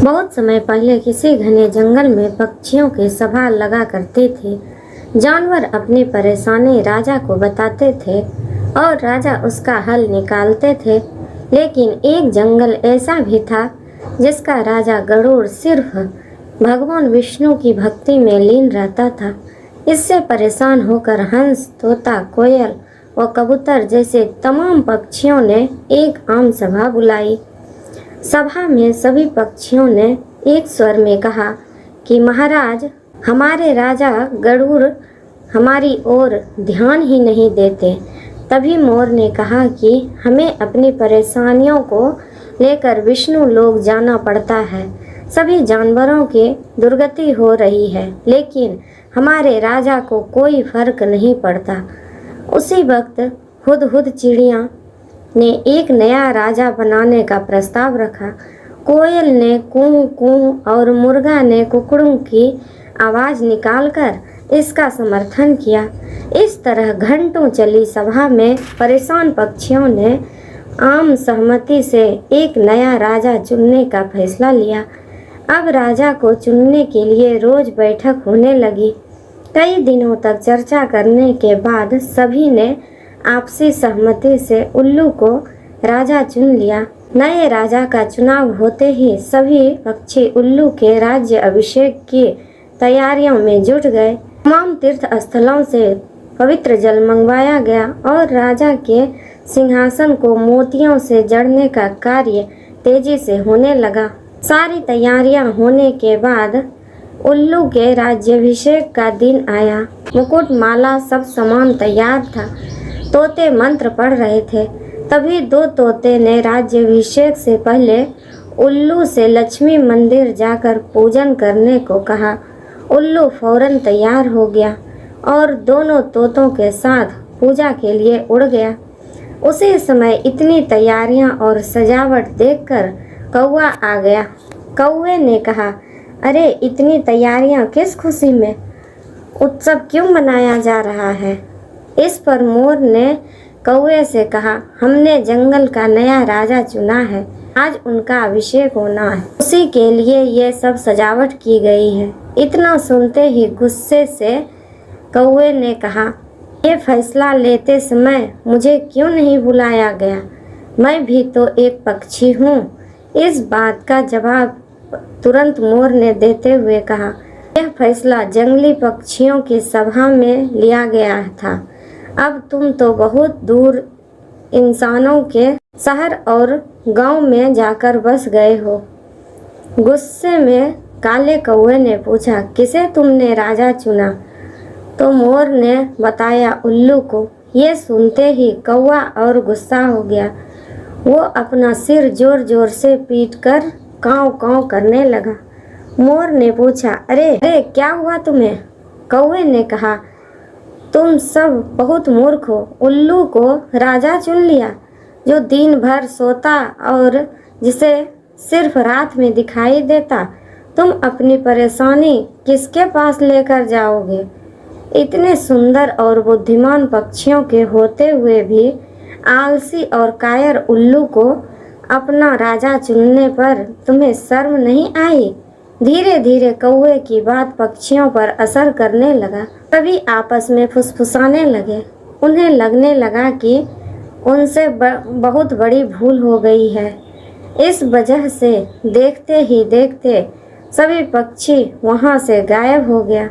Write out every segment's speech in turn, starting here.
बहुत समय पहले किसी घने जंगल में पक्षियों की सभा लगा करती थी। जानवर अपनी परेशानी राजा को बताते थे और राजा उसका हल निकालते थे। लेकिन एक जंगल ऐसा भी था जिसका राजा गरुड़ सिर्फ भगवान विष्णु की भक्ति में लीन रहता था। इससे परेशान होकर हंस, तोता, कोयल व कबूतर जैसे तमाम पक्षियों ने एक आम सभा बुलाई। सभा में सभी पक्षियों ने एक स्वर में कहा कि महाराज, हमारे राजा गरुड़ हमारी ओर ध्यान ही नहीं देते। तभी मोर ने कहा कि हमें अपनी परेशानियों को लेकर विष्णु लोक जाना पड़ता है। सभी जानवरों की दुर्गति हो रही है, लेकिन हमारे राजा को कोई फर्क नहीं पड़ता। उसी वक्त हुदहुद चिड़िया ने एक नया राजा बनाने का प्रस्ताव रखा। कोयल ने कूं कूं और मुर्गा ने कुकड़ों की आवाज़ निकालकर इसका समर्थन किया। इस तरह घंटों चली सभा में परेशान पक्षियों ने आम सहमति से एक नया राजा चुनने का फैसला लिया। अब राजा को चुनने के लिए रोज बैठक होने लगी। कई दिनों तक चर्चा करने के बाद सभी ने आपसी सहमति से उल्लू को राजा चुन लिया। नए राजा का चुनाव होते ही सभी पक्षी उल्लू के राज्य अभिषेक की तैयारियों में जुट गए। तमाम तीर्थ स्थलों से पवित्र जल मंगवाया गया और राजा के सिंहासन को मोतियों से जड़ने का कार्य तेजी से होने लगा। सारी तैयारियां होने के बाद उल्लू के राज्याभिषेक का दिन आया। मुकुट, माला, सब सामान तैयार था। तोते मंत्र पढ़ रहे थे। तभी दो तोते ने राज्याभिषेक से पहले उल्लू से लक्ष्मी मंदिर जाकर पूजन करने को कहा। उल्लू फौरन तैयार हो गया और दोनों तोतों के साथ पूजा के लिए उड़ गया। उसी समय इतनी तैयारियां और सजावट देखकर कौवा आ गया। कौवे ने कहा, अरे इतनी तैयारियां किस खुशी में? उत्सव क्यों मनाया जा रहा है? इस पर मोर ने कौवे से कहा, हमने जंगल का नया राजा चुना है। आज उनका अभिषेक होना है। उसी के लिए ये सब सजावट की गई है। इतना सुनते ही गुस्से से कौवे ने कहा, ये फैसला लेते समय मुझे क्यों नहीं बुलाया गया? मैं भी तो एक पक्षी हूँ। इस बात का जवाब तुरंत मोर ने देते हुए कहा, यह फैसला जंगली पक्षियों की सभा में लिया गया था। अब तुम तो बहुत दूर इंसानों के शहर और गांव में जाकर बस गए हो। गुस्से में काले कौवे ने पूछा, किसे तुमने राजा चुना? तो मोर ने बताया, उल्लू को। ये सुनते ही कौवा और गुस्सा हो गया। वो अपना सिर जोर जोर से पीटकर काँव काँव करने लगा। मोर ने पूछा, अरे क्या हुआ तुम्हें? कौवे ने कहा, तुम सब बहुत मूर्ख हो। उल्लू को राजा चुन लिया, जो दिन भर सोता और जिसे सिर्फ रात में दिखाई देता। तुम अपनी परेशानी किसके पास लेकर जाओगे? इतने सुंदर और बुद्धिमान पक्षियों के होते हुए भी आलसी और कायर उल्लू को अपना राजा चुनने पर तुम्हें शर्म नहीं आई? धीरे धीरे कौवे की बात पक्षियों पर असर करने लगा। सभी आपस में फुसफुसाने लगे। उन्हें लगने लगा कि उनसे बहुत बड़ी भूल हो गई है। इस वजह से देखते ही देखते सभी पक्षी वहां से गायब हो गया।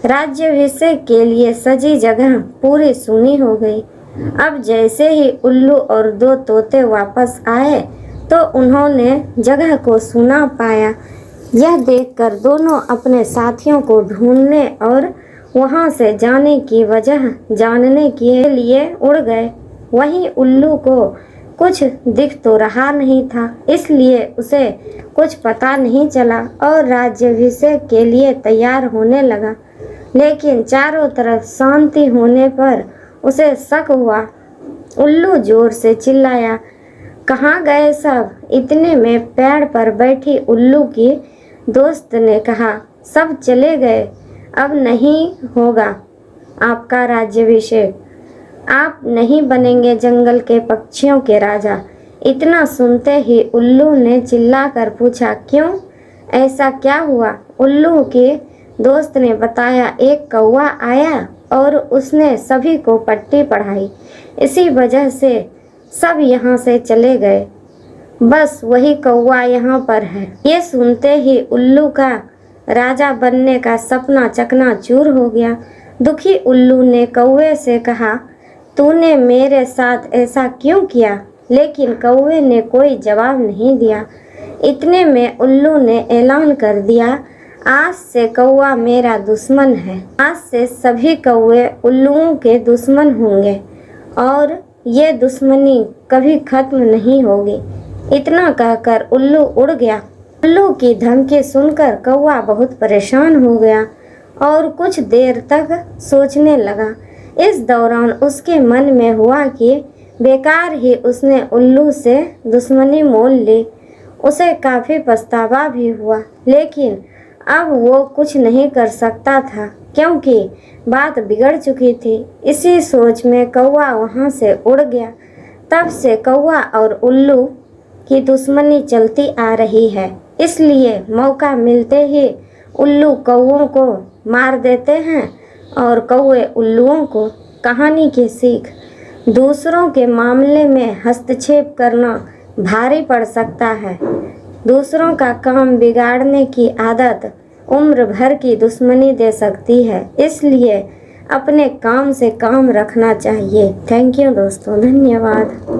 राज्याभिषेक के लिए सजी जगह पूरी सूनी हो गई। अब जैसे ही उल्लू और दो तोते वापस आए तो उन्होंने जगह को सूना पाया। यह देखकर दोनों अपने साथियों को ढूंढने और वहां से जाने की वजह जानने के लिए उड़ गए। वहीं उल्लू को कुछ दिख तो रहा नहीं था, इसलिए उसे कुछ पता नहीं चला और राज्याभिषेक के लिए तैयार होने लगा। लेकिन चारों तरफ शांति होने पर उसे शक हुआ। उल्लू जोर से चिल्लाया, कहाँ गए सब? इतने में पेड़ पर बैठी उल्लू की दोस्त ने कहा, सब चले गए। अब नहीं होगा आपका राज्याभिषेक। आप नहीं बनेंगे जंगल के पक्षियों के राजा। इतना सुनते ही उल्लू ने चिल्लाकर पूछा, क्यों? ऐसा क्या हुआ? उल्लू के दोस्त ने बताया, एक कौवा आया और उसने सभी को पट्टी पढ़ाई। इसी वजह से सब यहाँ से चले गए। बस वही कौवा यहाँ पर है। ये सुनते ही उल्लू का राजा बनने का सपना चकनाचूर हो गया। दुखी उल्लू ने कौवे से कहा, तूने मेरे साथ ऐसा क्यों किया? लेकिन कौवे ने कोई जवाब नहीं दिया। इतने में उल्लू ने ऐलान कर दिया, आज से कौवा मेरा दुश्मन है। आज से सभी कौवे उल्लुओं के दुश्मन होंगे और ये दुश्मनी कभी खत्म नहीं होगी। इतना कहकर उल्लू उड़ गया। उल्लू की धमकी सुनकर कौवा बहुत परेशान हो गया और कुछ देर तक सोचने लगा। इस दौरान उसके मन में हुआ कि बेकार ही उसने उल्लू से दुश्मनी मोल ली। उसे काफ़ी पछतावा भी हुआ, लेकिन अब वो कुछ नहीं कर सकता था क्योंकि बात बिगड़ चुकी थी। इसी सोच में कौवा वहाँ से उड़ गया। तब से कौवा और उल्लू की दुश्मनी चलती आ रही है। इसलिए मौका मिलते ही उल्लू कौवों को मार देते हैं और कौवे उल्लुओं को। कहानी की सीख, दूसरों के मामले में हस्तक्षेप करना भारी पड़ सकता है। दूसरों का काम बिगाड़ने की आदत उम्र भर की दुश्मनी दे सकती है। इसलिए अपने काम से काम रखना चाहिए। थैंक यू दोस्तों, धन्यवाद।